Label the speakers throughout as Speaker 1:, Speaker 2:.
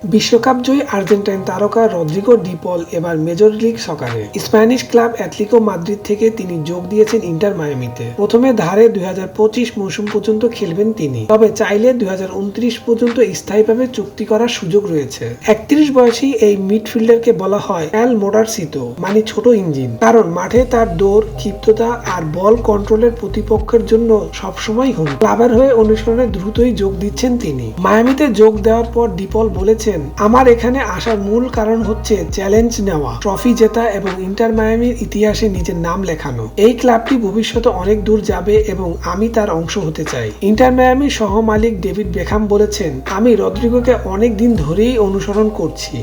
Speaker 1: বিশ্বকাপজয়ী Argentine তারকা Rodrigo de Paul এবার major league সকারে স্প্যানিশ ক্লাব অ্যাটলেটিকো মাদ্রিদ থেকে তিনি যোগ দিয়েছেন ইন্টার মায়ামিতে। প্রথমে ধারে 2025 মৌসুম পর্যন্ত খেলবেন তিনি, তবে চাইলে 2029 পর্যন্ত স্থায়ীভাবে চুক্তি করার সুযোগ রয়েছে। 31 বয়সী এই মিডফিল্ডারকে বলা হয় এল মোটারসিতো, মানে ছোট ইঞ্জিন, কারণ মাঠে তার দৌড়, ক্ষিপ্রতা আর বল কন্ট্রোলের প্রতিপক্ষের জন্য সবসময় হুমকি। ক্লাবের হয়ে অনুশীলনে দ্রুতই যোগ দিচ্ছেন তিনি। মায়ামিতে যোগ দেওয়ার পর ডিপল বলেছেন, আমার এখানে আসার মূল কারণ হচ্ছে চ্যালেঞ্জ নেওয়া, ট্রফি জেতা এবং ইন্টার মায়ামির ইতিহাসে নিজের নাম লেখানো। এই ক্লাবটি ভবিষ্যতে অনেক দূর যাবে এবং আমি তার অংশ হতে চাই। ইন্টার মায়ামির সহ মালিক ডেভিড বেকহাম বলেছেন, আমি রদ্রিগোকে অনেক দিন ধরেই অনুসরণ করছি।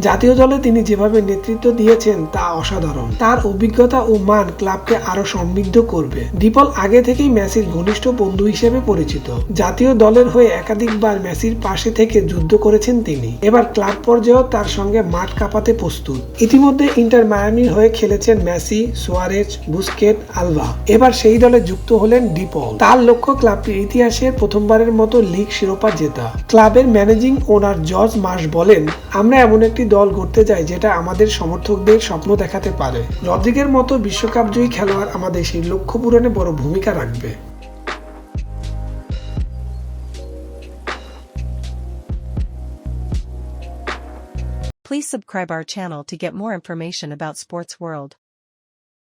Speaker 1: জাতীয় দলে তিনি যেভাবে নেতৃত্ব দিয়েছেন তা অসাধারণ। তার অভিজ্ঞতা ও মান ক্লাবকে আরো সমৃদ্ধ করবে। ডিপল আগে থেকেই মেসির ঘনিষ্ঠ বন্ধু হিসেবে পরিচিত। জাতীয় দলের হয়ে একাধিকবার মেসির পাশে থেকে যুদ্ধ করেছেন তিনি। এবার ক্লাব পর্যায়েও তার সঙ্গে মাঠ কাঁপাতে প্রস্তুত। ইতিমধ্যে ইন্টার মায়ামির হয়ে খেলেছেন মেসি, সুয়ারেজ, বুস্কেট, আলভা। এবার সেই দলে যুক্ত হলেন ডিপল। তার লক্ষ্য ক্লাবটির ইতিহাসে প্রথমবারের মতো লিগ শিরোপা জেতা। ক্লাবের ম্যানেজিং ওনার জর্জ মার্শ বলেন, আমরা এমন একটি দল গড়তে চাই যেটা আমাদের সমর্থকদের স্বপ্ন দেখাতে পারে। রদ্রিগের মতো বিশ্বকাপজয়ী খেলোয়াড় আমাদের সেই লক্ষ্য পূরণে বড় ভূমিকা রাখবে।
Speaker 2: Please subscribe our channel to get more information about Sports World.